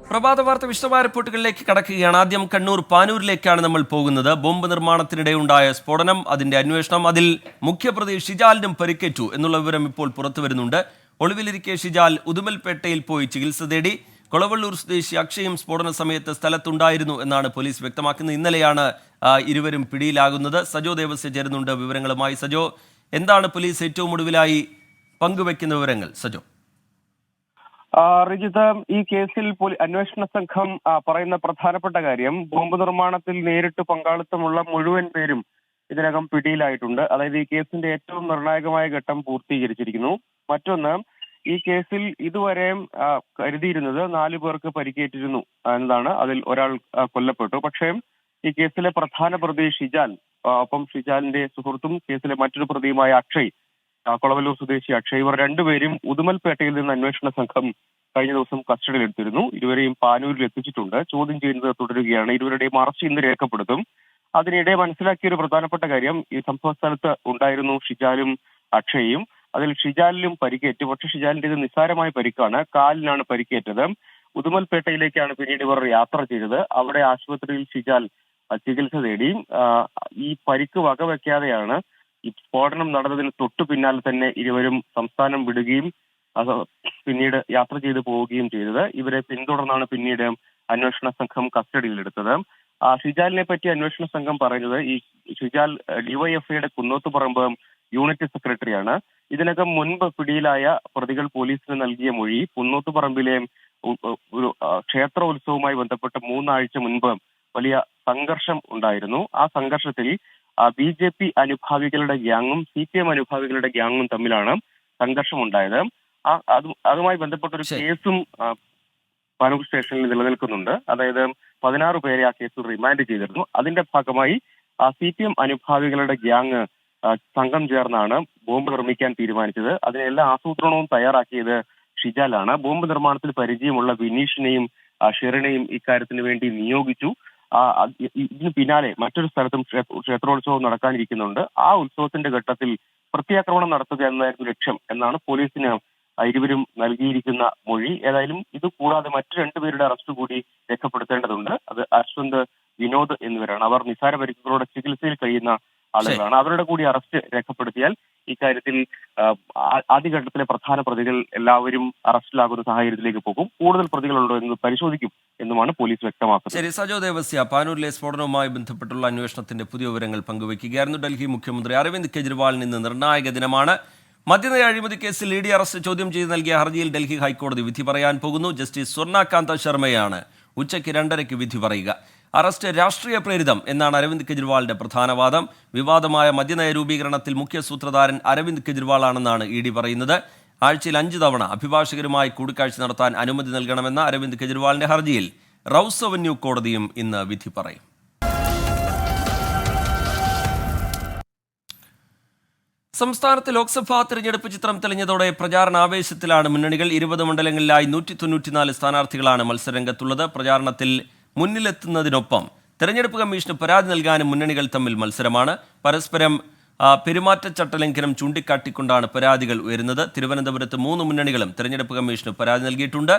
പ്രഭാത വാർത്ത വിശദമായ റിപ്പോർട്ടുകളിലേക്ക് കടക്കുകയാണ്. ആദ്യം കണ്ണൂർ പാനൂരിലേക്കാണ് നമ്മൾ പോകുന്നത്. ബോംബ് നിർമ്മാണത്തിനിടെ ഉണ്ടായ സ്ഫോടനം, അതിന്റെ അന്വേഷണം, അതിൽ മുഖ്യപ്രതി ഷിജാലിനും പരിക്കേറ്റു എന്നുള്ള വിവരം ഇപ്പോൾ പുറത്തു വരുന്നുണ്ട്. ഒളിവിലിരിക്കെ ഷിജാൽ ഉദുമൽപേട്ടയിൽ പോയി ചികിത്സ തേടി. കൊളവള്ളൂർ സ്വദേശി അക്ഷയും സ്ഫോടന സമയത്ത് സ്ഥലത്തുണ്ടായിരുന്നു എന്നാണ് പോലീസ് വ്യക്തമാക്കുന്നത്. ഇന്നലെയാണ് ഇരുവരും പിടിയിലാകുന്നത്. സജോ ദേവസ്യ ചേരുന്നുണ്ട് വിവരങ്ങളുമായി. സജോ, എന്താണ് പോലീസ് ഏറ്റവും ഒടുവിലായി പങ്കുവെക്കുന്ന വിവരങ്ങൾ? സജോ. റിജിത്ത്, ഈ കേസിൽ അന്വേഷണ സംഘം പറയുന്ന പ്രധാനപ്പെട്ട കാര്യം, ബോംബ് നിർമ്മാണത്തിൽ നേരിട്ട് പങ്കാളിത്തമുള്ള മുഴുവൻ പേരും ഇതിനകം പിടിയിലായിട്ടുണ്ട്. അതായത് ഈ കേസിന്റെ ഏറ്റവും നിർണായകമായ ഘട്ടം പൂർത്തീകരിച്ചിരിക്കുന്നു. മറ്റൊന്ന്, ഈ കേസിൽ ഇതുവരെ കരുതിയിരുന്നത് 4 പേർക്ക് പരിക്കേറ്റിരുന്നു എന്നതാണ്. അതിൽ ഒരാൾ കൊല്ലപ്പെട്ടു. പക്ഷേ ഈ കേസിലെ പ്രധാന പ്രതി ഷിജാൽ, ഒപ്പം ഷിജാലിന്റെ സുഹൃത്തും കേസിലെ മറ്റൊരു പ്രതിയുമായ അക്ഷയ്, കൊളവല്ലൂർ സ്വദേശി അക്ഷയ്, ഇവർ രണ്ടുപേരും ഉദുമൽപേട്ടയിൽ നിന്ന് അന്വേഷണ സംഘം കഴിഞ്ഞ ദിവസം കസ്റ്റഡിയിലെടുത്തിരുന്നു. ഇരുവരെയും പാനൂരിൽ എത്തിച്ചിട്ടുണ്ട്. ചോദ്യം ചെയ്യുന്നത് തുടരുകയാണ്. ഇരുവരുടെയും അറസ്റ്റ് ഇന്ന് രേഖപ്പെടുത്തും. അതിനിടെ മനസ്സിലാക്കിയ ഒരു പ്രധാനപ്പെട്ട കാര്യം, ഈ സംഭവ സ്ഥലത്ത് ഉണ്ടായിരുന്നു ഷിജാലും അക്ഷയും. അതിൽ ഷിജാലിനും പരിക്കേറ്റു. പക്ഷേ ഷിജാലിന്റേത് നിസ്സാരമായ പരിക്കാണ്. കാലിനാണ് പരിക്കേറ്റത്. ഉദുമൽപേട്ടയിലേക്കാണ് പിന്നീട് ഇവർ യാത്ര ചെയ്തത്. അവിടെ ആശുപത്രിയിൽ ഷിജാൽ ചികിത്സ തേടി. ഈ പരിക്ക് വകവെക്കാതെയാണ് ഈ സ്ഫോടനം നടന്നതിന് തൊട്ടു പിന്നാലെ തന്നെ ഇരുവരും സംസ്ഥാനം വിടുകയും പിന്നീട് യാത്ര ചെയ്തു പോവുകയും ചെയ്തത്. ഇവരെ പിന്തുടർന്നാണ് പിന്നീട് അന്വേഷണ സംഘം കസ്റ്റഡിയിലെടുത്തത്. ഷിജാലിനെ പറ്റി അന്വേഷണ സംഘം പറയുന്നത്, ഈ ഷിജാൽ ഡിവൈഎഫ്ഐയുടെ കുന്നോത്തുപറമ്പ് യൂണിറ്റ് സെക്രട്ടറിയാണ്. ഇതിനകം മുൻപ് പിടിയിലായ പ്രതികൾ പോലീസിന് നൽകിയ മൊഴി, കുന്നോത്തുപറമ്പിലെ ഒരു ക്ഷേത്രോത്സവവുമായി ബന്ധപ്പെട്ട് 3 ആഴ്ച മുൻപ് വലിയ സംഘർഷം ഉണ്ടായിരുന്നു. ആ സംഘർഷത്തിൽ BJP അനുഭാവികളുടെ ഗ്യാങ്ങും CPM അനുഭാവികളുടെ ഗ്യാങ്ങും തമ്മിലാണ് സംഘർഷം ഉണ്ടായത്. അതുമായി ബന്ധപ്പെട്ട ഒരു കേസും പാനൂർ സ്റ്റേഷനിൽ നിലനിൽക്കുന്നുണ്ട്. അതായത് 16 പേരെ ആ കേസിൽ റിമാൻഡ് ചെയ്തിരുന്നു. അതിന്റെ ഭാഗമായി CPM അനുഭാവികളുടെ ഗ്യാങ് സംഘം ചേർന്നാണ് ബോംബ് നിർമ്മിക്കാൻ തീരുമാനിച്ചത്. അതിനെല്ലാം ആസൂത്രണവും തയ്യാറാക്കിയത് ഷിജാലാണ്. ബോംബ് നിർമ്മാണത്തിൽ പരിചയമുള്ള വിനീഷിനെയും ഷെറിനെയും ഇക്കാര്യത്തിന് വേണ്ടി നിയോഗിച്ചു. ഇതിന് പിന്നാലെ മറ്റൊരു സ്ഥലത്തും ക്ഷേത്രോത്സവം നടക്കാനിരിക്കുന്നുണ്ട്. ആ ഉത്സവത്തിന്റെ ഘട്ടത്തിൽ പ്രത്യാക്രമണം നടത്തുക എന്നതായിരുന്നു ലക്ഷ്യം എന്നാണ് പോലീസിന് ഇരുവരും നൽകിയിരിക്കുന്ന മൊഴി. ഏതായാലും ഇത് കൂടാതെ മറ്റു 2 പേരുടെ അറസ്റ്റ് കൂടി രേഖപ്പെടുത്തേണ്ടതുണ്ട്. അത് അശ്വന്ത്, വിനോദ് എന്നിവരാണ്. അവർ നിസ്സാര പരിക്കുകളോടെ ചികിത്സയിൽ കഴിയുന്ന ആളുകളാണ്. അവരുടെ കൂടി അറസ്റ്റ് രേഖപ്പെടുത്തിയാൽ ഇക്കാര്യത്തിൽ ആദ്യഘട്ടത്തിലെ പ്രധാന പ്രതികൾ എല്ലാവരും അറസ്റ്റിലാകുന്ന സാഹചര്യത്തിലേക്ക് പോകും. കൂടുതൽ പ്രതികളുണ്ടോ എന്ന് പരിശോധിക്കും എന്നുമാണ് പോലീസ് വ്യക്തമാക്കുന്നത്. ശരി, സജോ ദേവസ്യ പാനൂരിലെ സ്ഫോടനവുമായി ബന്ധപ്പെട്ടുള്ള അന്വേഷണത്തിന്റെ പുതിയ വിവരങ്ങൾ പങ്കുവയ്ക്കുകയായിരുന്നു. ഡൽഹി മുഖ്യമന്ത്രി അരവിന്ദ് കെജ്രിവാളിന് ഇന്ന് നിർണായക ദിനമാണ്. മദ്യനയ അഴിമതി കേസിൽ ED അറസ്റ്റ് ചോദ്യം ചെയ്ത് നൽകിയ ഹർജിയിൽ ഡൽഹി ഹൈക്കോടതി വിധി പറയാൻ പോകുന്നു. ജസ്റ്റിസ് സ്വർണകാന്ത ശർമ്മയാണ് ഉച്ചയ്ക്ക് 2:30 വിധി പറയുക. അറസ്റ്റ് രാഷ്ട്രീയ പ്രേരിതം എന്നാണ് അരവിന്ദ് കെജ്രിവാളിന്റെ പ്രധാന വാദം. വിവാദമായ മദ്യനയ രൂപീകരണത്തിൽ മുഖ്യ സൂത്രധാരൻ അരവിന്ദ് കെജ്രിവാളാണെന്നാണ് ED പറയുന്നത്. ആഴ്ചയിൽ 5 തവണ അഭിഭാഷകരുമായി കൂടിക്കാഴ്ച നടത്താൻ അനുമതി നൽകണമെന്ന അരവിന്ദ് കെജ്രിവാളിന്റെ ഹർജിയിൽ റൌസ് അവന്യൂ കോടതിയും ഇന്ന് വിധി പറയും. സംസ്ഥാനത്ത് ലോക്സഭാ തെരഞ്ഞെടുപ്പ് ചിത്രം തെളിഞ്ഞതോടെ പ്രചാരണ ആവേശത്തിലാണ് മുന്നണികൾ. 20 മണ്ഡലങ്ങളിലായി 194 സ്ഥാനാർത്ഥികളാണ് മത്സരരംഗത്തുള്ളത്. പ്രചാരണത്തിൽ മുന്നിലെത്തുന്നതിനൊപ്പം തെരഞ്ഞെടുപ്പ് കമ്മീഷന് പരാതി നൽകാനും മുന്നണികൾ തമ്മിൽ മത്സരമാണ്. പരസ്പരം പെരുമാറ്റച്ചട്ടലംഘനം ചൂണ്ടിക്കാട്ടിക്കൊണ്ടാണ് പരാതികൾ ഉയരുന്നത്. തിരുവനന്തപുരത്ത് 3 മുന്നണികളും തെരഞ്ഞെടുപ്പ് കമ്മീഷന് പരാതി നൽകിയിട്ടുണ്ട്.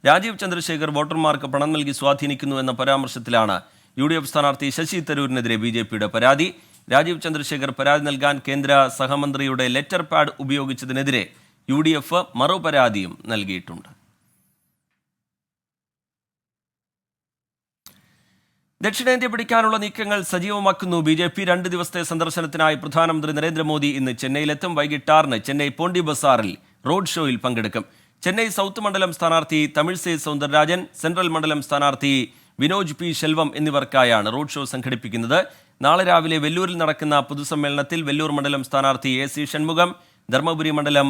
രാജീവ് ചന്ദ്രശേഖർ വോട്ടർമാർക്ക് പണം നൽകി സ്വാധീനിക്കുന്നു എന്ന പരാമർശത്തിലാണ് UDF സ്ഥാനാർത്ഥി ശശി തരൂരിനെതിരെ BJPയുടെ പരാതി. രാജീവ് ചന്ദ്രശേഖർ പരാതി നൽകാൻ കേന്ദ്ര സഹമന്ത്രിയുടെ ലെറ്റർ പാഡ് ഉപയോഗിച്ചതിനെതിരെ UDF മറുപരാതിയും നൽകിയിട്ടുണ്ട്. ദക്ഷിണേന്ത്യ പിടിക്കാനുള്ള നീക്കങ്ങൾ സജീവമാക്കുന്നു BJP. 2 ദിവസത്തെ സന്ദർശനത്തിനായി പ്രധാനമന്ത്രി നരേന്ദ്രമോദി ഇന്ന് ചെന്നൈയിലെത്തും. വൈകിട്ട് 6-ന് ചെന്നൈ പോണ്ടി ബസാറിൽ റോഡ് ഷോയിൽ പങ്കെടുക്കും. ചെന്നൈ സൗത്ത് മണ്ഡലം സ്ഥാനാർത്ഥി തമിഴ്സൈ സൗന്ദരരാജൻ, സെൻട്രൽ മണ്ഡലം സ്ഥാനാർത്ഥി വിനോജ് P. ശെൽവം എന്നിവർക്കായാണ് റോഡ് ഷോ സംഘടിപ്പിക്കുന്നത്. നാളെ രാവിലെ വെല്ലൂരിൽ നടക്കുന്ന പൊതുസമ്മേളനത്തിൽ വെല്ലൂർ മണ്ഡലം സ്ഥാനാർത്ഥി AC ഷൺമുഖം, ധർമ്മപുരി മണ്ഡലം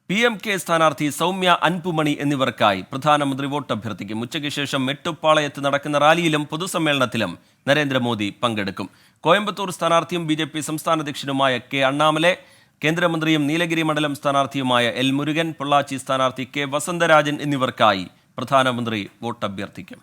PMK സ്ഥാനാർത്ഥി സൗമ്യ അൻപുമണി എന്നിവർക്കായി പ്രധാനമന്ത്രി വോട്ട് അഭ്യർത്ഥിക്കും. ഉച്ചയ്ക്ക് ശേഷം മെട്ടുപ്പാളയത്ത് നടക്കുന്ന റാലിയിലും പൊതുസമ്മേളനത്തിലും നരേന്ദ്രമോദി പങ്കെടുക്കും. കോയമ്പത്തൂർ സ്ഥാനാർത്ഥിയും BJP സംസ്ഥാന അധ്യക്ഷനുമായ K. അണ്ണാമലെ, കേന്ദ്രമന്ത്രിയും നീലഗിരി മണ്ഡലം സ്ഥാനാർത്ഥിയുമായ L. മുരുകൻ, പൊള്ളാച്ചി സ്ഥാനാർത്ഥി K. വസന്തരാജൻ എന്നിവർക്കായി പ്രധാനമന്ത്രി വോട്ട് അഭ്യർത്ഥിക്കും.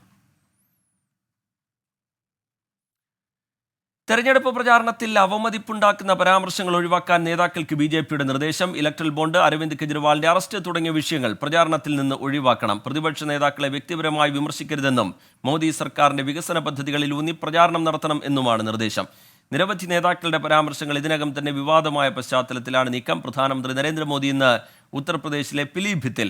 തെരഞ്ഞെടുപ്പ് പ്രചാരണത്തിൽ അവമതിപ്പുണ്ടാക്കുന്ന പരാമർശങ്ങൾ ഒഴിവാക്കാൻ നേതാക്കൾക്ക് ബിജെപിയുടെ നിർദ്ദേശം. ഇലക്ട്രൽ ബോണ്ട്, അരവിന്ദ് കെജ്രിവാളിന്റെ അറസ്റ്റ് തുടങ്ങിയ വിഷയങ്ങൾ പ്രചാരണത്തിൽ നിന്ന് ഒഴിവാക്കണം. പ്രതിപക്ഷ നേതാക്കളെ വ്യക്തിപരമായി വിമർശിക്കരുതെന്നും മോദി സർക്കാരിന്റെ വികസന പദ്ധതികളിൽ ഊന്നി പ്രചാരണം നടത്തണം എന്നുമാണ് നിർദ്ദേശം. നിരവധി നേതാക്കളുടെ പരാമർശങ്ങൾ ഇതിനകം തന്നെ വിവാദമായ പശ്ചാത്തലത്തിലാണ് നീക്കം. പ്രധാനമന്ത്രി നരേന്ദ്രമോദി ഇന്ന് ഉത്തർപ്രദേശിലെ പിലിഭിത്തിൽ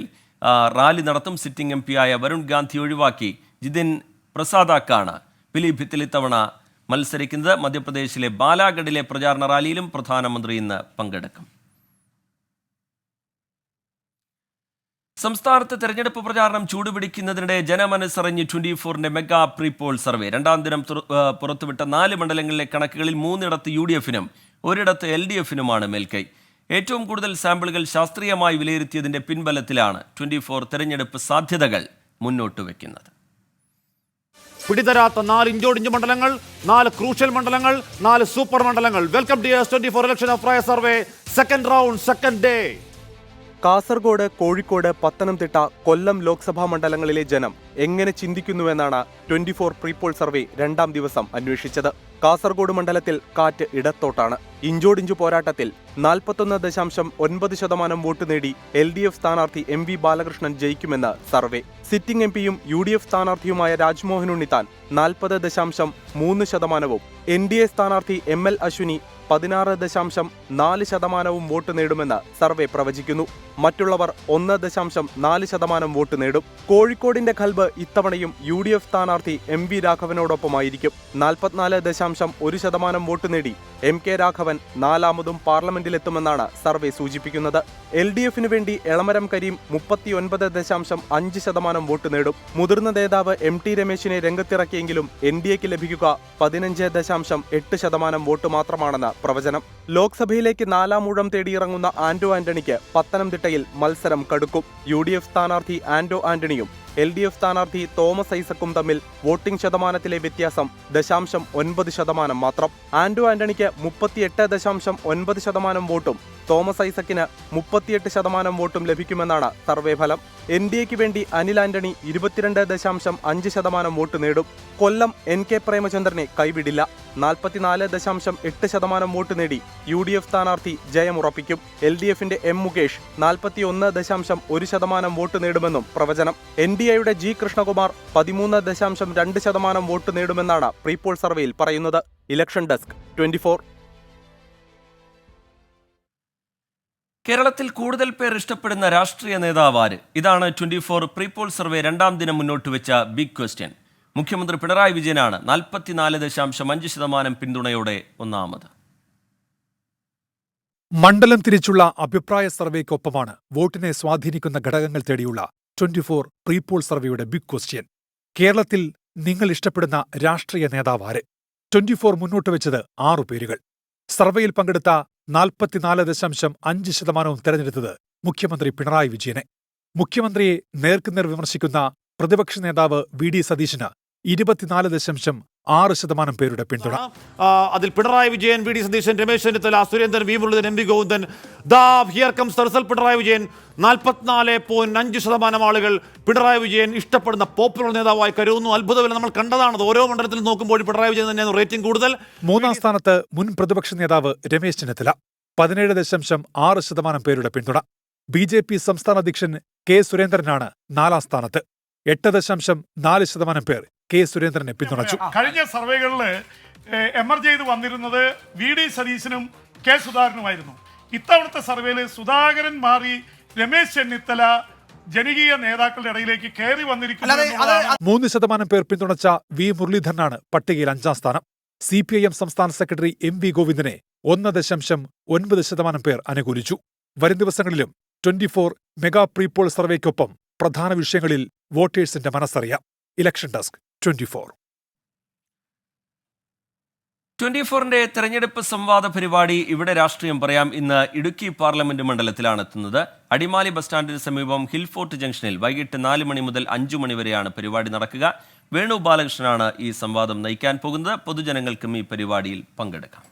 റാലി നടത്തും. സിറ്റിംഗ് എം പിയായ വരുൺ ഗാന്ധി ഒഴിവാക്കി ജിതിൻ പ്രസാദാക്കാണ് പിലിഭിത്തിൽ ഇത്തവണ മത്സരിക്കുന്നത്. മധ്യപ്രദേശിലെ ബാലാഗഡിലെ പ്രചാരണ റാലിയിലും പ്രധാനമന്ത്രി ഇന്ന് പങ്കെടുക്കും. സംസ്ഥാനത്ത് തെരഞ്ഞെടുപ്പ് പ്രചാരണം ചൂടുപിടിക്കുന്നതിനിടെ ജനമനസ്സറിഞ്ഞ് 24-ന്റെ മെഗാ പ്രീപോൾ സർവേ. രണ്ടാം ദിനം പുറത്തുവിട്ട 4 മണ്ഡലങ്ങളിലെ കണക്കുകളിൽ 3 UDF-നും 1 LDF-നുമാണ് മേൽക്കൈ. ഏറ്റവും കൂടുതൽ സാമ്പിളുകൾ ശാസ്ത്രീയമായി വിലയിരുത്തിയതിന്റെ പിൻബലത്തിലാണ് 24 തെരഞ്ഞെടുപ്പ് സാധ്യതകൾ മുന്നോട്ട് വയ്ക്കുന്നത്. പിടിതരാത്ത 4 ഇഞ്ചോടിഞ്ച് മണ്ഡലങ്ങൾ, 4 ക്രൂഷ്യൽ മണ്ഡലങ്ങൾ, 4 സൂപ്പർ മണ്ഡലങ്ങൾ. വെൽക്കം ടു S24 ഇലക്ഷൻ അഭിപ്രായ survey, second round, second day. Kasaragod, Kozhikode, Pathanamthitta, Kollam Lok Sabha മണ്ഡലങ്ങളിലെ ജനം എങ്ങനെ ചിന്തിക്കുന്നുവെന്നാണ് 24 പ്രീപോൾ സർവേ രണ്ടാം ദിവസം അന്വേഷിച്ചത്. കാസർഗോഡ് മണ്ഡലത്തിൽ കാറ്റ് ഇടത്തോട്ടാണ്. ഇഞ്ചോടിഞ്ചു പോരാട്ടത്തിൽ 41.9% വോട്ട് നേടി LDF സ്ഥാനാർത്ഥി MV ബാലകൃഷ്ണൻ ജയിക്കുമെന്ന് സർവേ. സിറ്റിംഗ് MP-യും UDF സ്ഥാനാർത്ഥിയുമായ രാജ്മോഹൻ ഉണ്ണിത്താൻ 40.3%, NDA സ്ഥാനാർത്ഥി ML അശ്വിനി 16.4% വോട്ട് നേടുമെന്ന് സർവേ പ്രവചിക്കുന്നു. മറ്റുള്ളവർ 1.4% വോട്ട് നേടും. കോഴിക്കോടിന്റെ ഖൽബ് ഇത്തവണയും UDF സ്ഥാനാർത്ഥി MV രാഘവനോടൊപ്പമായിരിക്കും. 44.1% വോട്ട് നേടി MK രാഘവൻ 4ാമതും പാർലമെന്റിലെത്തുമെന്നാണ് സർവേ സൂചിപ്പിക്കുന്നത്. LDF-നു വേണ്ടി എളമരം കരീം 39.5% വോട്ട് നേടും. മുതിർന്ന നേതാവ് MT രമേശിനെ രംഗത്തിറക്കിയെങ്കിലും NDA-ക്ക് ലഭിക്കുക 15.8% വോട്ട് മാത്രമാണെന്ന് പ്രവചനം. ലോക്സഭയിലേക്ക് 4ാം ഊഴം തേടിയിറങ്ങുന്ന ആന്റോ ആന്റണിക്ക് പത്തനംതിട്ടയിൽ മത്സരം കടുക്കും. UDF സ്ഥാനാർത്ഥി ആന്റോ ആന്റണിയും LDF സ്ഥാനാർത്ഥി തോമസ് ഐസക്കും തമ്മിൽ വോട്ടിംഗ് ശതമാനത്തിലെ വ്യത്യാസം 0.9% മാത്രം. ആന്റോ ആന്റണിക്ക് 38.9% വോട്ടും തോമസ് ഐസക്കിന് 38% വോട്ടും ലഭിക്കുമെന്നാണ് സർവേ ഫലം. NDA-ക്ക് വേണ്ടി അനിൽ ആന്റണി 22.5% വോട്ട് നേടും. കൊല്ലം NK പ്രേമചന്ദ്രനെ കൈവിടില്ല. 44.8% വോട്ട് നേടി UDF സ്ഥാനാർത്ഥി ജയമുറപ്പിക്കും. LDF-ന്റെ M മുകേഷ് 41.1% വോട്ട് നേടുമെന്നും പ്രവചനം. NDA-യുടെ G കൃഷ്ണകുമാർ 13.2% വോട്ട് നേടുമെന്നാണ് പ്രീപോൾ സർവേയിൽ പറയുന്നത്. Election desk 24. കേരളത്തിൽ കൂടുതൽ പേർ ഇഷ്ടപ്പെടുന്ന രാഷ്ട്രീയ നേതാവ് ആര്? ഇതാണ് 24 പ്രീപോൾ സർവേ രണ്ടാം ദിനം മുന്നോട്ട് വെച്ച ബിഗ് ക്വസ്റ്റ്യൻ. മുഖ്യമന്ത്രി പിണറായി വിജയനാണ് 44.5% പിന്തുണയോടെ ഒന്നാമത്. മണ്ഡലം തിരിച്ചുള്ള അഭിപ്രായ സർവേക്കൊപ്പമാണ് വോട്ടിനെ സ്വാധീനിക്കുന്ന ഘടകങ്ങൾ തേടിയുള്ള 24 പ്രീപോൾ സർവേയുടെ ബിഗ് ക്വസ്റ്റ്യൻ. കേരളത്തിൽ നിങ്ങൾ ഇഷ്ടപ്പെടുന്ന രാഷ്ട്രീയ നേതാവ് ആര്? 24 മുന്നോട്ട് വെച്ചത് 6 പേരുകൾ. സർവേയിൽ പങ്കെടുത്ത 44.5% തെരഞ്ഞെടുത്തത് മുഖ്യമന്ത്രി പിണറായി വിജയനെ. മുഖ്യമന്ത്രിയെ നേർക്കുനേർ വിമർശിക്കുന്ന പ്രതിപക്ഷ നേതാവ് VD സതീശന് 24.6% പേരുടെ പിന്തുണ. അതിൽ Pinarayi Vijayan, VD Satheesan, Ramesh Chennithala, Surendran, V Muraleedharan, MV Govindan. Here comes the result. Pinarayi Vijayan 44.5% ആളുകൾ പിണറായി വിജയൻ ഇഷ്ടപ്പെടുന്ന പോപ്പുലർ നേതാവായി കരുതുന്നു. അത്ഭുതമില്ല, നമ്മൾ കണ്ടതാണത്. ഓരോ മണ്ഡലത്തിൽ നോക്കുമ്പോൾ പിണറായി വിജയൻ തന്നെയാണ് റേറ്റിംഗ് കൂടുതൽ. 3ാം സ്ഥാനത്ത് മുൻ പ്രതിപക്ഷ നേതാവ് രമേശ് ചെന്നിത്തല, 17.6% പേരുടെ പിന്തുണ. BJP സംസ്ഥാന അധ്യക്ഷൻ K സുരേന്ദ്രനാണ് 4ാം സ്ഥാനത്ത്. 8.4% പേർ K സുരേന്ദ്രനെ പിന്തുണച്ചു. കഴിഞ്ഞ സർവേകളിൽ എമർജ് ചെയ്ത് വന്നിരുന്നത് VD സതീശനും K സുധാകരനുമായിരുന്നു. ഇത്തവണത്തെ സർവേയിൽ സുധാകരൻ മാറി രമേശ് ചെന്നിത്തല ജനകീയ നേതാക്കളുടെ ഇടയിലേക്ക് കയറി വന്നിരിക്കുന്നത്. 3% പേർ പിന്തുണച്ച വി മുരളീധരനാണ് പട്ടികയിൽ 5ാം സ്ഥാനം. CPIM സംസ്ഥാന സെക്രട്ടറി MV ഗോവിന്ദനെ 1.9% പേർ അനുകൂലിച്ചു. വരും ദിവസങ്ങളിലും 24 മെഗാ പ്രീപോൾ സർവേക്കൊപ്പം പ്രധാന വിഷയങ്ങളിൽ വോട്ടേഴ്സിന്റെ മനസ്സറിയാം. Election desk 24. 24-ന്റെ തെരഞ്ഞെടുപ്പ് സംവാദ പരിപാടി ഇവിടെ രാഷ്ട്രീയം പറയാം ഇന്ന് ഇടുക്കി പാർലമെന്റ് മണ്ഡലത്തിലാണ് എത്തുന്നത്. അടിമാലി ബസ് സ്റ്റാൻഡിന് സമീപം ഹിൽഫോർട്ട് ജംഗ്ഷനിൽ വൈകിട്ട് 4 മണി മുതൽ 5 മണി വരെയാണ് പരിപാടി നടക്കുക. വേണു ബാലകൃഷ്ണനാണ് ഈ സംവാദം നയിക്കാൻ പോകുന്നത്. പൊതുജനങ്ങൾക്കും ഈ പരിപാടിയിൽ പങ്കെടുക്കാം.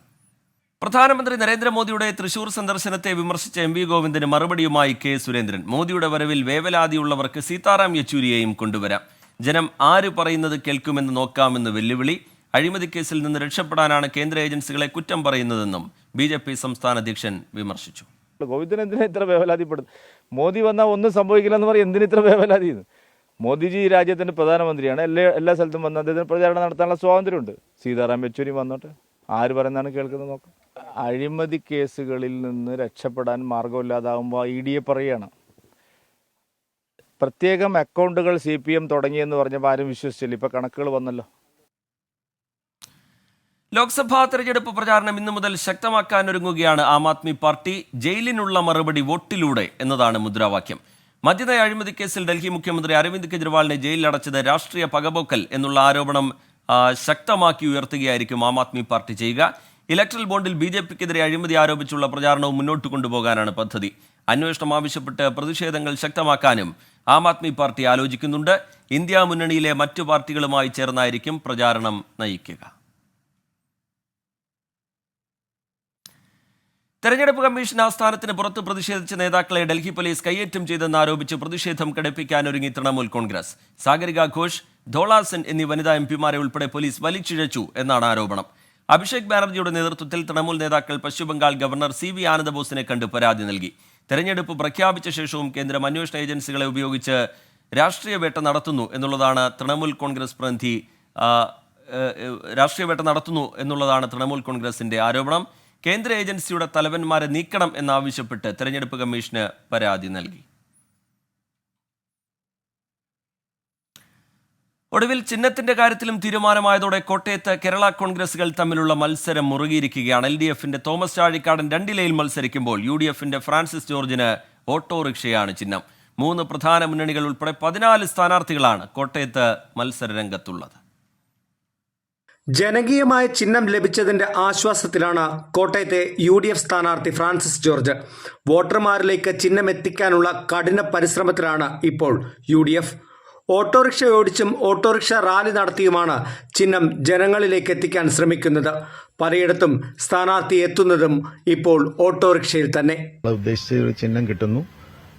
പ്രധാനമന്ത്രി നരേന്ദ്രമോദിയുടെ തൃശൂർ സന്ദർശനത്തെ വിമർശിച്ച MV ഗോവിന്ദന് മറുപടിയുമായി K സുരേന്ദ്രൻ. മോദിയുടെ വരവിൽ വേവലാതിയുള്ളവർക്ക് സീതാറാം യെച്ചൂരിയെയും കൊണ്ടുവരാം. ജനം ആര് പറയുന്നത് കേൾക്കുമെന്ന് നോക്കാമെന്ന് വെല്ലുവിളി. അഴിമതി കേസിൽ നിന്ന് രക്ഷപ്പെടാനാണ് കേന്ദ്ര ഏജൻസികളെ കുറ്റം പറയുന്നതെന്നും BJP സംസ്ഥാന അധ്യക്ഷൻ വിമർശിച്ചു. ഗോവിന്ദൻ എന്തിനാ ഇത്ര വേവലാതിപ്പെടുന്നു? മോദി വന്നാൽ ഒന്നും സംഭവിക്കില്ലെന്ന് പറയും. എന്തിന് ഇത്ര വേവലാതി? മോദിജി ഈ രാജ്യത്തിൻ്റെ പ്രധാനമന്ത്രിയാണ്. എല്ലാ സ്ഥലത്തും വന്ന് അദ്ദേഹത്തിന് പ്രചാരണം നടത്താനുള്ള സ്വാതന്ത്ര്യമുണ്ട്. സീതാറാം യെച്ചൂരി വന്നോട്ടെ, ആര് പറയുന്നതാണ് കേൾക്കുന്നത് നോക്കാം. അഴിമതി കേസുകളിൽ നിന്ന് രക്ഷപ്പെടാൻ മാർഗമില്ലാതാകുമ്പോൾ ED പറയുകയാണ്. പ്രത്യേകം അക്കൗണ്ടുകൾ CPM തുടങ്ങിയെന്ന് പറഞ്ഞപ്പോൾ ആരും വിശ്വസിച്ചില്ല. ഇപ്പം കണക്കുകൾ വന്നല്ലോ. ലോക്സഭാ തെരഞ്ഞെടുപ്പ് പ്രചാരണം ഇന്നു മുതൽ ശക്തമാക്കാനൊരുങ്ങുകയാണ് ആം ആദ്മി പാർട്ടി. ജയിലിനുള്ള മറുപടി വോട്ടിലൂടെ എന്നതാണ് മുദ്രാവാക്യം. മദ്യനയ അഴിമതി കേസിൽ ഡൽഹി മുഖ്യമന്ത്രി അരവിന്ദ് കെജ്രിവാളിനെ ജയിലിലടച്ചത് രാഷ്ട്രീയ പകപോക്കൽ എന്നുള്ള ആരോപണം ശക്തമാക്കി ഉയർത്തുകയായിരിക്കും ആം ആദ്മി പാർട്ടി ചെയ്യുക. ഇലക്ട്രൽ ബോണ്ടിൽ BJPക്കെതിരെ അഴിമതി ആരോപിച്ചുള്ള പ്രചാരണവും മുന്നോട്ട് കൊണ്ടുപോകാനാണ് പദ്ധതി. അന്വേഷണം ആവശ്യപ്പെട്ട് പ്രതിഷേധങ്ങൾ ശക്തമാക്കാനും ആം ആദ്മി പാർട്ടി ആലോചിക്കുന്നുണ്ട്. ഇന്ത്യ മുന്നണിയിലെ മറ്റു പാർട്ടികളുമായി ചേർന്നായിരിക്കും പ്രചാരണം നയിക്കുക. തെരഞ്ഞെടുപ്പ് കമ്മീഷൻ ആസ്ഥാനത്തിന് പുറത്ത് പ്രതിഷേധിച്ച നേതാക്കളെ ഡൽഹി പോലീസ് കയ്യേറ്റം ചെയ്തെന്ന് ആരോപിച്ച് പ്രതിഷേധം കടുപ്പിക്കാനൊരുങ്ങി തൃണമൂൽ കോൺഗ്രസ്. സാഗരിക ഘോഷ്, ധോള സെൻ എന്നീ വനിതാ MP-മാരെ ഉൾപ്പെടെ പോലീസ് വലിച്ചിഴച്ചു എന്നാണ് ആരോപണം. അഭിഷേക് ബാനർജിയുടെ നേതൃത്വത്തിൽ തൃണമൂൽ നേതാക്കൾ പശ്ചിമബംഗാൾ ഗവർണർ CV ആനന്ദബോസിനെ കണ്ട് പരാതി നൽകി. തെരഞ്ഞെടുപ്പ് പ്രഖ്യാപിച്ച ശേഷവും കേന്ദ്രം അന്വേഷണ ഏജൻസികളെ ഉപയോഗിച്ച് രാഷ്ട്രീയ വേട്ട നടത്തുന്നു എന്നുള്ളതാണ് തൃണമൂൽ കോൺഗ്രസിന്റെ ആരോപണം. കേന്ദ്ര ഏജൻസിയുടെ തലവന്മാരെ നീക്കണം എന്നാവശ്യപ്പെട്ട് തെരഞ്ഞെടുപ്പ് കമ്മീഷന് പരാതി നൽകി. ഒടുവിൽ ചിഹ്നത്തിന്റെ കാര്യത്തിലും തീരുമാനമായതോടെ കോട്ടയത്ത് കേരള കോൺഗ്രസുകൾ തമ്മിലുള്ള മത്സരം മുറുകിയിരിക്കുകയാണ്. LDFന്റെ തോമസ് ചാഴിക്കാടൻ 2 ലയിൽ മത്സരിക്കുമ്പോൾ UDFന്റെ ഫ്രാൻസിസ് ജോർജിന് ഓട്ടോറിക്ഷയാണ് ചിഹ്നം. 3 പ്രധാന മുന്നണികൾ ഉൾപ്പെടെ 14 സ്ഥാനാർത്ഥികളാണ് കോട്ടയത്ത് മത്സരരംഗത്തുള്ളത്. ജനകീയമായ ചിഹ്നം ലഭിച്ചതിന്റെ ആശ്വാസത്തിലാണ് കോട്ടയത്തെ UDF സ്ഥാനാർത്ഥി ഫ്രാൻസിസ് ജോർജ്. വോട്ടർമാരിലേക്ക് ചിഹ്നം എത്തിക്കാനുള്ള കഠിന പരിശ്രമത്തിലാണ് ഇപ്പോൾ UDF. ഓട്ടോറിക്ഷ ഓടിച്ചും ഓട്ടോറിക്ഷ റാലി നടത്തിയുമാണ് ചിഹ്നം ജനങ്ങളിലേക്ക് എത്തിക്കാൻ ശ്രമിക്കുന്നത്. പലയിടത്തും സ്ഥാനാർത്ഥി എത്തുന്നതും ഇപ്പോൾ ഓട്ടോറിക്ഷയിൽ തന്നെ. ഉദ്ദേശിച്ച ഒരു ചിഹ്നം കിട്ടുന്നു.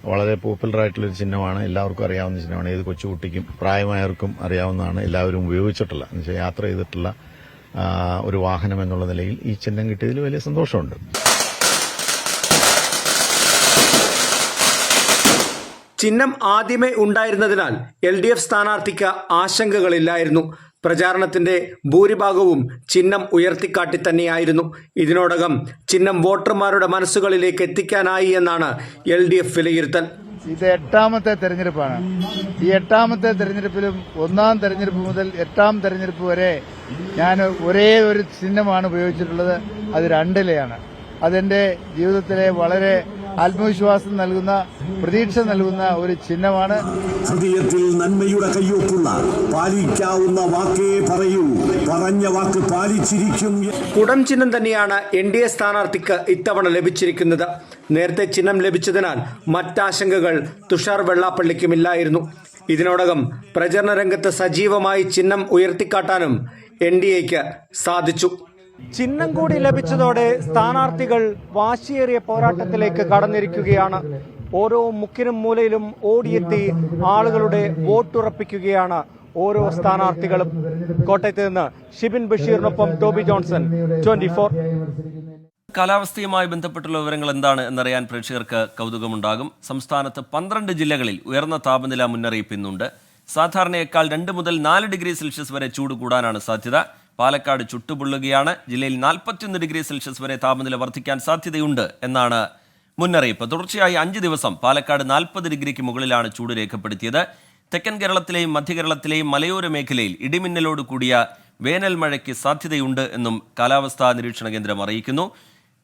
വളരെ പോപ്പുലർ ആയിട്ടുള്ളൊരു ചിഹ്നമാണ്. എല്ലാവർക്കും അറിയാവുന്ന ചിഹ്നമാണ്. ഏത് കൊച്ചുകുട്ടിക്കും പ്രായമായവർക്കും അറിയാവുന്നതാണ്. എല്ലാവരും ഉപയോഗിച്ചിട്ടുള്ള, എന്നുവെച്ചാൽ യാത്ര ചെയ്തിട്ടുള്ള ഒരു വാഹനം എന്നുള്ള നിലയിൽ ഈ ചിഹ്നം കിട്ടിയതിൽ വലിയ സന്തോഷമുണ്ട്. ചിഹ്നം ആദ്യമേ ഉണ്ടായിരുന്നതിനാൽ LDF സ്ഥാനാർത്ഥിക്ക് ആശങ്കകളില്ലായിരുന്നു. പ്രചാരണത്തിന്റെ ഭൂരിഭാഗവും ചിഹ്നം ഉയർത്തിക്കാട്ടി തന്നെയായിരുന്നു. ഇതിനോടകം ചിഹ്നം വോട്ടർമാരുടെ മനസ്സുകളിലേക്ക് എത്തിക്കാനായി എന്നാണ് LDF വിലയിരുത്തൽ. ഇത് 8ാമത്തെ തെരഞ്ഞെടുപ്പാണ്. ഈ 8ാമത്തെ തെരഞ്ഞെടുപ്പിലും 1ാം തെരഞ്ഞെടുപ്പ് മുതൽ 8ാം തെരഞ്ഞെടുപ്പ് വരെ ഞാൻ ഒരേ ഒരു ചിഹ്നമാണ് ഉപയോഗിച്ചിട്ടുള്ളത്. അത് 2 അതെന്റെ ജീവിതത്തിലെ വളരെ ആത്മവിശ്വാസം നൽകുന്ന, പ്രതീക്ഷ നൽകുന്ന ഒരു ചിഹ്നമാണ്. ഹൃദയത്തിൽ നന്മയുടെ കയ്യൊപ്പുള്ള പാലിക്കാവുന്ന വാക്കേ പറയൂ, പറഞ്ഞ വാക്ക് പാലിച്ചിരിക്കും. കുടം ചിഹ്നം തന്നെയാണ് NDA സ്ഥാനാർത്ഥിക്ക് ഇത്തവണ ലഭിച്ചിരിക്കുന്നത്. നേരത്തെ ചിഹ്നം ലഭിച്ചതിനാൽ മറ്റാശങ്കകൾ തുഷാർ വെള്ളാപ്പള്ളിക്കുമില്ലായിരുന്നു. ഇതിനോടകം പ്രചരണ രംഗത്ത് സജീവമായി ചിഹ്നം ഉയർത്തിക്കാട്ടാനും NDAക്ക് സാധിച്ചു. ചിഹ്നം കൂടി ലഭിച്ചതോടെ സ്ഥാനാർത്ഥികൾ വാശിയേറിയ പോരാട്ടത്തിലേക്ക് കടന്നിരിക്കുകയാണ്. ഓരോ മുക്കിനും മൂലയിലും ഓടിയെത്തി ആളുകളുടെ വോട്ടുറപ്പിക്കുകയാണ് ഓരോ സ്ഥാനാർത്ഥികളും. കോട്ടയത്ത് നിന്ന് ഷിബിൻ ബഷീറിനൊപ്പം ടോബി ജോൺസൺ, 24. കാലാവസ്ഥയുമായി ബന്ധപ്പെട്ടുള്ള വിവരങ്ങൾ എന്താണ് എന്നറിയാൻ പ്രേക്ഷകർക്ക് കൗതുകമുണ്ടാകും. സംസ്ഥാനത്ത് 12 ജില്ലകളിൽ ഉയർന്ന താപനില മുന്നറിയിപ്പ് ഇന്നുണ്ട്. സാധാരണയേക്കാൾ 2 മുതൽ 4 ഡിഗ്രി സെൽഷ്യസ് വരെ ചൂട് കൂടാനാണ് സാധ്യത. പാലക്കാട് ചുട്ടുപൊള്ളുകയാണ്. ജില്ലയിൽ 41 ഡിഗ്രി സെൽഷ്യസ് വരെ താപനില വർദ്ധിക്കാൻ സാധ്യതയുണ്ട് എന്നാണ് മുന്നറിയിപ്പ്. തുടർച്ചയായി 5 ദിവസം പാലക്കാട് 40 ഡിഗ്രിക്ക് മുകളിലാണ് ചൂട് രേഖപ്പെടുത്തിയത്. തെക്കൻ കേരളത്തിലെയും മധ്യകേരളത്തിലെയും മലയോര മേഖലയിൽ ഇടിമിന്നലോട് കൂടിയ വേനൽ മഴയ്ക്ക് സാധ്യതയുണ്ട് എന്നും കാലാവസ്ഥാ നിരീക്ഷണ കേന്ദ്രം അറിയിക്കുന്നു.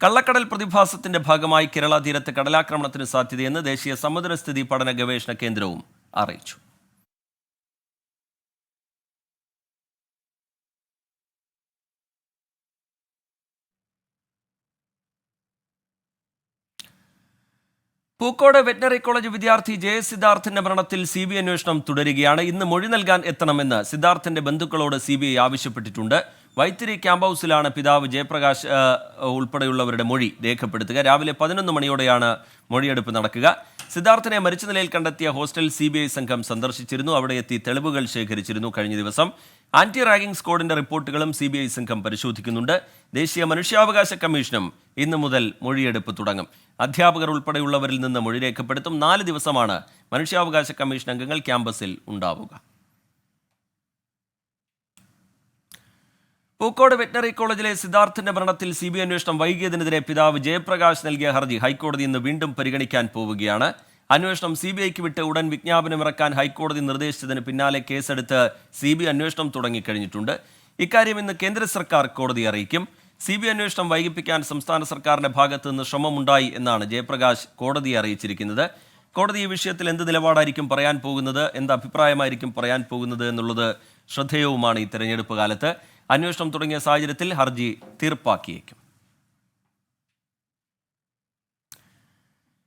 കള്ളക്കടൽ പ്രതിഭാസത്തിന്റെ ഭാഗമായി കേരള തീരത്ത് കടലാക്രമണത്തിന് സാധ്യതയെന്ന് ദേശീയ സമുദ്രസ്ഥിതി പഠന ഗവേഷണ കേന്ദ്രവും അറിയിച്ചു. പൂക്കോട് വെറ്റിനറി കോളേജ് വിദ്യാർത്ഥി JS സിദ്ധാർത്ഥിന്റെ മരണത്തിൽ CBI അന്വേഷണം തുടരുകയാണ്. ഇന്ന് മൊഴി നൽകാൻ എത്തണമെന്ന് സിദ്ധാർത്ഥിന്റെ ബന്ധുക്കളോട് CBI ആവശ്യപ്പെട്ടിട്ടുണ്ട്. വൈത്തിരി ക്യാമ്പ് ഹൗസിലാണ് പിതാവ് ജയപ്രകാശ് ഉൾപ്പെടെയുള്ളവരുടെ മൊഴി രേഖപ്പെടുത്തുക. രാവിലെ 11 മണിയോടെയാണ് മൊഴിയെടുപ്പ് നടക്കുക. സിദ്ധാർത്ഥിനെ മരിച്ച നിലയിൽ കണ്ടെത്തിയ ഹോസ്റ്റൽ CBI സംഘം സന്ദർശിച്ചിരുന്നു. അവിടെ എത്തി തെളിവുകൾ ശേഖരിച്ചിരുന്നു. കഴിഞ്ഞ ദിവസം ആന്റി റാഗിംഗ് സ്ക്വാഡിന്റെ റിപ്പോർട്ടുകളും CBI സംഘം പരിശോധിക്കുന്നുണ്ട്. ദേശീയ മനുഷ്യാവകാശ കമ്മീഷനും ഇന്നു മുതൽ മൊഴിയെടുപ്പ് തുടങ്ങും. അധ്യാപകർ ഉൾപ്പെടെയുള്ളവരിൽ നിന്ന് മൊഴി രേഖപ്പെടുത്തും. 4 ദിവസമാണ് മനുഷ്യാവകാശ കമ്മീഷൻ അംഗങ്ങൾ ക്യാമ്പസിൽ ഉണ്ടാവുക. പൂക്കോട് വെറ്ററിനറി കോളേജിലെ സിദ്ധാർത്ഥിന്റെ മരണത്തിൽ CBI അന്വേഷണം വൈകിയതിനെതിരെ പിതാവ് ജയപ്രകാശ് നൽകിയ ഹർജി ഹൈക്കോടതി ഇന്ന് വീണ്ടും പരിഗണിക്കാൻ പോവുകയാണ്. അന്വേഷണം CBIക്ക് വിട്ട് ഉടൻ വിജ്ഞാപനമിറക്കാൻ ഹൈക്കോടതി നിർദ്ദേശിച്ചതിന് പിന്നാലെ കേസെടുത്ത് CBI അന്വേഷണം തുടങ്ങിക്കഴിഞ്ഞിട്ടുണ്ട്. ഇക്കാര്യം ഇന്ന് കേന്ദ്ര സർക്കാർ കോടതിയെ അറിയിക്കും. CBI അന്വേഷണം വൈകിപ്പിക്കാൻ സംസ്ഥാന സർക്കാരിന്റെ ഭാഗത്തു നിന്ന് ശ്രമമുണ്ടായി എന്നാണ് ജയപ്രകാശ് കോടതിയെ അറിയിച്ചിരിക്കുന്നത്. കോടതി ഈ വിഷയത്തിൽ എന്ത് നിലപാടായിരിക്കും പറയാൻ പോകുന്നത്, എന്ത് അഭിപ്രായമായിരിക്കും പറയാൻ പോകുന്നത് എന്നുള്ളത് ശ്രദ്ധേയവുമാണ് ഈ തെരഞ്ഞെടുപ്പ് കാലത്ത്. അന്വേഷണം തുടങ്ങിയ സാഹചര്യത്തിൽ ഹർജി തീർപ്പാക്കിയേക്കും.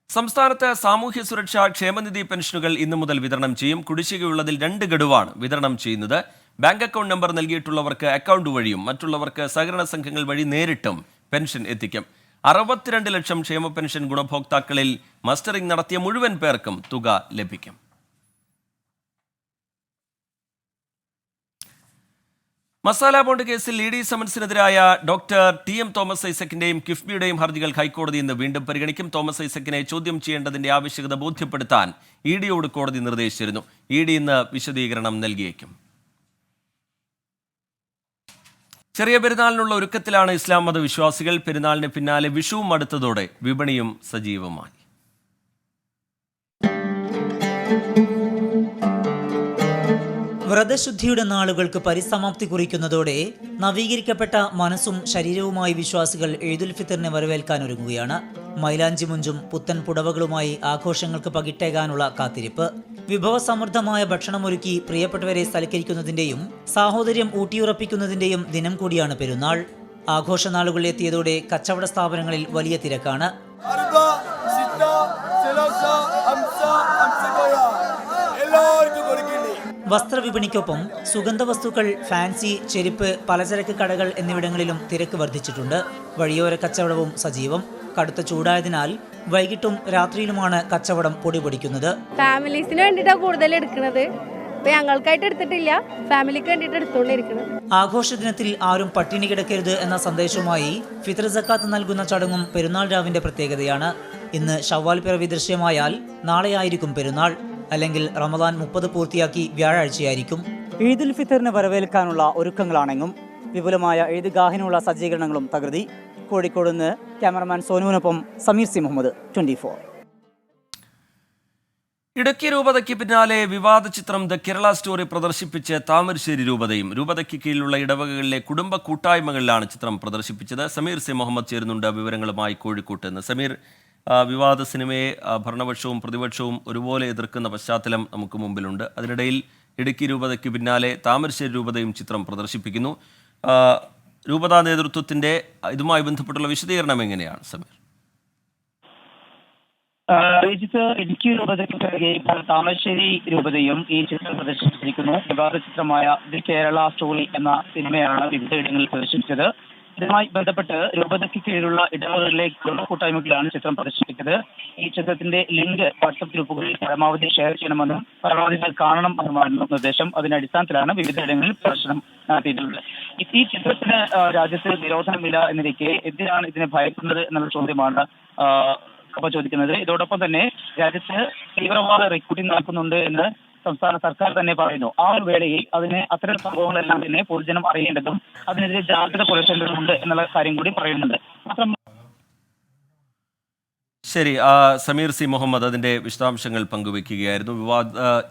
സംസ്ഥാനത്ത് സാമൂഹ്യ സുരക്ഷാ ക്ഷേമനിധി പെൻഷനുകൾ ഇന്നു മുതൽ വിതരണം ചെയ്യും. കുടിശ്ശികയുള്ളതിൽ 2 ഗഡുവാണ് വിതരണം ചെയ്യുന്നത്. ബാങ്ക് അക്കൗണ്ട് നമ്പർ നൽകിയിട്ടുള്ളവർക്ക് അക്കൗണ്ട് വഴിയും മറ്റുള്ളവർക്ക് സഹകരണ സംഘങ്ങൾ വഴി നേരിട്ടും പെൻഷൻ എത്തിക്കും. 62 ലക്ഷം ക്ഷേമ പെൻഷൻ ഗുണഭോക്താക്കളിൽ മസ്റ്ററിംഗ് നടത്തിയ മുഴുവൻ പേർക്കും തുക ലഭിക്കും. മസാല ബോണ്ട് കേസിൽ ED സമൻസിനെതിരായ ഡോക്ടർ TM തോമസ് ഐസക്കിന്റെയും കിഫ്ബിയുടെയും ഹർജികൾ ഹൈക്കോടതി ഇന്ന് വീണ്ടും പരിഗണിക്കും. തോമസ് ഐസക്കിനെ ചോദ്യം ചെയ്യേണ്ടതിന്റെ ആവശ്യകത ബോധ്യപ്പെടുത്താൻ EDയോട് കോടതി നിർദ്ദേശിച്ചിരുന്നു. ED ഇന്ന് വിശദീകരണം നൽകിയേക്കും. ചെറിയ പെരുന്നാളിനുള്ള ഒരുക്കത്തിലാണ് ഇസ്ലാം മത വിശ്വാസികൾ. പെരുന്നാളിന് പിന്നാലെ വിഷുവും അടുത്തതോടെ വിപണിയും സജീവമായി. വ്രതശുദ്ധിയുടെ നാളുകൾക്ക് പരിസമാപ്തി കുറിക്കുന്നതോടെ നവീകരിക്കപ്പെട്ട മനസ്സും ശരീരവുമായി വിശ്വാസികൾ ഈദുൽ ഫിത്തറിനെ വരവേൽക്കാനൊരുങ്ങുകയാണ്. മൈലാഞ്ചി മുഞ്ചും പുത്തൻ പുടവകളുമായി ആഘോഷങ്ങൾക്ക് പകിട്ടേകാനുള്ള കാത്തിരിപ്പ്. വിഭവസമൃദ്ധമായ ഭക്ഷണമൊരുക്കി പ്രിയപ്പെട്ടവരെ സൽക്കരിക്കുന്നതിന്റെയും സാഹോദര്യം ഊട്ടിയുറപ്പിക്കുന്നതിന്റെയും ദിനം കൂടിയാണ് പെരുന്നാൾ. ആഘോഷനാളുകൾ എത്തിയതോടെ കച്ചവട സ്ഥാപനങ്ങളിൽ വലിയ തിരക്കാണ്. വസ്ത്രവിപണിക്കൊപ്പം സുഗന്ധവസ്തുക്കൾ, ഫാൻസി, ചെരുപ്പ്, പലചരക്ക് കടകൾ എന്നിവിടങ്ങളിലും തിരക്ക് വർദ്ധിച്ചിട്ടുണ്ട്. വഴിയോര കച്ചവടവും സജീവം. കടുത്ത ചൂടായതിനാൽ വൈകിട്ടും രാത്രിയിലുമാണ് കച്ചവടം പൊടിപൊടിക്കുന്നത്. ഫാമിലീസിന് വേണ്ടിയിട്ടാണ് കൂടുതൽ എടുക്കുന്നത്. ഞങ്ങൾക്കായിട്ട് എടുത്തിട്ടില്ല, ഫാമിലിക്ക് വേണ്ടിയിട്ട് എടുത്തുകൊണ്ടിരിക്കുന്നത്. ആഘോഷ ദിനത്തിൽ ആരും പട്ടിണി കിടക്കരുത് എന്ന സന്ദേശവുമായി ഫിത്ർ സക്കാത്ത് നൽകുന്ന ചടങ്ങും പെരുന്നാൾ രാവിന്റെ പ്രത്യേകതയാണ്. ഇന്ന് ശവ്വാൽ പിറവി ദൃശ്യമായാൽ നാളെയായിരിക്കും പെരുന്നാൾ, അല്ലെങ്കിൽ റമദാൻ 30 പൂർത്തിയാക്കി വ്യാഴാഴ്ചയായിരിക്കും. ഈദുൽ ഫിത്തറിനെ വരവേൽക്കാനുള്ള ഒരുക്കങ്ങളാണെങ്കും. വിപുലമായ ഈദ്ഗാഹിനുള്ള സജ്ജീകരണങ്ങളും തകൃതി. കോഴിക്കോട് നിന്ന് ക്യാമറമാൻ സോനുവിനൊപ്പം സമീർ സി മുഹമ്മദ്, 24. ഇടുക്കി രൂപതയ്ക്ക് പിന്നാലെ വിവാദ ചിത്രം ദ കേരള സ്റ്റോറി പ്രദർശിപ്പിച്ച് താമരശ്ശേരി രൂപതയും. രൂപതയ്ക്ക് കീഴിലുള്ള ഇടവകകളിലെ കുടുംബ കൂട്ടായ്മകളിലാണ് ചിത്രം പ്രദർശിപ്പിച്ചത്. സമീർ സി മുഹമ്മദ് ചേരുന്നുണ്ട് വിവരങ്ങളുമായി കോഴിക്കോട്ട് നിന്ന്. സമീർ, വിവാദ സിനിമയെ ഭരണപക്ഷവും പ്രതിപക്ഷവും ഒരുപോലെ എതിർക്കുന്ന പശ്ചാത്തലം നമുക്ക് മുമ്പിലുണ്ട്. അതിനിടയിൽ ഇടുക്കി രൂപതയ്ക്ക് പിന്നാലെ താമരശ്ശേരി രൂപതയും ചിത്രം പ്രദർശിപ്പിക്കുന്നു. രൂപതാ നേതൃത്വത്തിന്റെ ഇതുമായി ബന്ധപ്പെട്ടുള്ള വിശദീകരണം എങ്ങനെയാണ് സമീർ? ഇടുക്കി രൂപതയ്ക്ക് പിറകെ താമരശ്ശേരി രൂപതയും ഈ ചിത്രം പ്രദർശിപ്പിച്ചിരിക്കുന്നു. വിവാദ ചിത്രമായ ദി കേരള സ്റ്റോറി എന്ന സിനിമയാണ് വിവിധയിടങ്ങളിൽ പ്രദർശിപ്പിച്ചത്. ഇതുമായി ബന്ധപ്പെട്ട് രൂപതയ്ക്ക് കീഴിലുള്ള ഇടവകളിലെ കുടുംബ കൂട്ടായ്മകളിലാണ് ചിത്രം പ്രദർശിപ്പിച്ചത്. ഈ ചിത്രത്തിന്റെ ലിങ്ക് വാട്സ്ആപ്പ് ഗ്രൂപ്പുകളിൽ പരമാവധി ഷെയർ ചെയ്യണമെന്നും പരമാവധി കാണണം എന്നുമായിരുന്നു നിർദ്ദേശം. അതിന്റെ അടിസ്ഥാനത്തിലാണ് വിവിധയിടങ്ങളിൽ പ്രദർശനം നടത്തിയിട്ടുള്ളത്. ഈ ചിത്രത്തിന് രാജ്യത്ത് നിരോധനമില്ല എന്നിരിക്കെ എന്തിനാണ് ഇതിനെ ഭയക്കുന്നത് എന്നുള്ള ചോദ്യമാണ് സഭ ചോദിക്കുന്നത്. ഇതോടൊപ്പം തന്നെ രാജ്യത്ത് തീവ്രവാദ റിക്രൂട്ടിംഗ് നടക്കുന്നുണ്ട് എന്ന് സംസ്ഥാന സർക്കാർ തന്നെ പറയുന്നു. ആ ഒരു വേളയിൽ അത്തരം സംഭവങ്ങളെല്ലാം തന്നെ പൊതുജനം അറിയേണ്ടതും അതിനെതിരെ ജാഗ്രത പുലർത്തേണ്ടതുണ്ട് എന്നുള്ള കാര്യം കൂടി പറയുന്നുണ്ട്. ശരി, സമീർ സി മുഹമ്മദ് അതിൻ്റെ വിശദാംശങ്ങൾ പങ്കുവയ്ക്കുകയായിരുന്നു. വിവാദ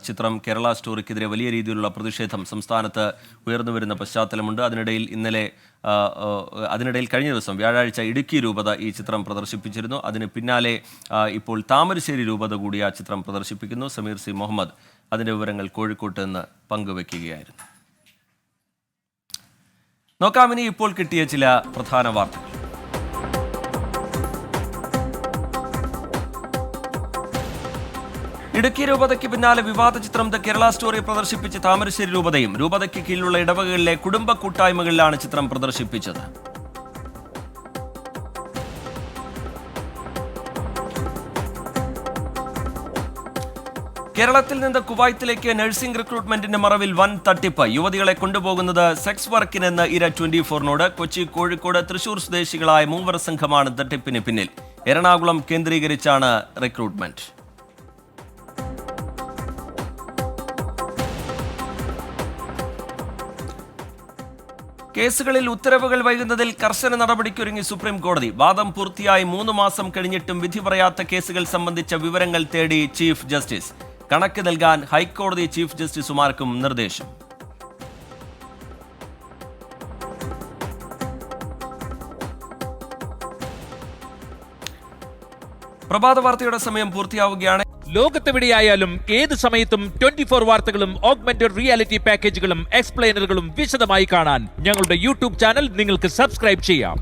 ചിത്രം കേരള സ്റ്റോറിക്കെതിരെ വലിയ രീതിയിലുള്ള പ്രതിഷേധം സംസ്ഥാനത്ത് ഉയർന്നുവരുന്ന പശ്ചാത്തലമുണ്ട്. അതിനിടയിൽ കഴിഞ്ഞ ദിവസം വ്യാഴാഴ്ച ഇടുക്കി രൂപത ഈ ചിത്രം പ്രദർശിപ്പിച്ചിരുന്നു. അതിന് പിന്നാലെ ഇപ്പോൾ താമരശ്ശേരി രൂപത കൂടി ആ ചിത്രം പ്രദർശിപ്പിക്കുന്നു. സമീർ സി മുഹമ്മദ് അതിൻ്റെ വിവരങ്ങൾ കോഴിക്കോട്ട് നിന്ന് പങ്കുവയ്ക്കുകയായിരുന്നു. നോക്കാം ഇനി ഇപ്പോൾ കിട്ടിയ ചില പ്രധാന വാർത്തകൾ. ഇടുക്കി രൂപതയ്ക്ക് പിന്നാലെ വിവാദ ചിത്രം ദ കേരള സ്റ്റോറി പ്രദർശിപ്പിച്ച് താമരശ്ശേരി രൂപതയും. രൂപതയ്ക്ക് കീഴിലുള്ള ഇടവകകളിലെ കുടുംബ കൂട്ടായ്മകളിലാണ് ചിത്രം പ്രദർശിപ്പിച്ചത്. കേരളത്തിൽ നിന്ന് കുവൈത്തിലേക്ക് നഴ്സിംഗ് റിക്രൂട്ട്മെന്റിന്റെ മറവിൽ വൻ തട്ടിപ്പ്. യുവതികളെ കൊണ്ടുപോകുന്നത് സെക്സ് വർക്കിനെന്ന് ഇര 24-നോട്. കൊച്ചി, കോഴിക്കോട്, തൃശൂർ സ്വദേശികളായ 3 സംഘമാണ് തട്ടിപ്പിന് പിന്നിൽ. എറണാകുളം കേന്ദ്രീകരിച്ചാണ് റിക്രൂട്ട്മെന്റ്. കേസുകളിൽ ഉത്തരവുകൾ വൈകുന്നതിൽ കർശന നടപടിക്കൊരുങ്ങി സുപ്രീം കോടതി. വാദം പൂർത്തിയായി 3 മാസം കഴിഞ്ഞിട്ടും വിധി പറയാത്ത കേസുകൾ സംബന്ധിച്ച വിവരങ്ങൾ തേടി ചീഫ് ജസ്റ്റിസ്. കണക്ക് നൽകാൻ ഹൈക്കോടതി ചീഫ് ജസ്റ്റിസുമാർക്കും നിർദ്ദേശം. പ്രഭാത വാർത്തയുടെ സമയം പൂർത്തിയാവുകയാണ്. ലോകത്തെവിടെയായാലും ഏത് സമയത്തും 24 വാർത്തകളും ഓഗ്മെന്റഡ് റിയാലിറ്റി പാക്കേജുകളും എക്സ്പ്ലെയിനറുകളും വിശദമായി കാണാൻ ഞങ്ങളുടെ യൂട്യൂബ് ചാനൽ നിങ്ങൾക്ക് സബ്സ്ക്രൈബ് ചെയ്യാം.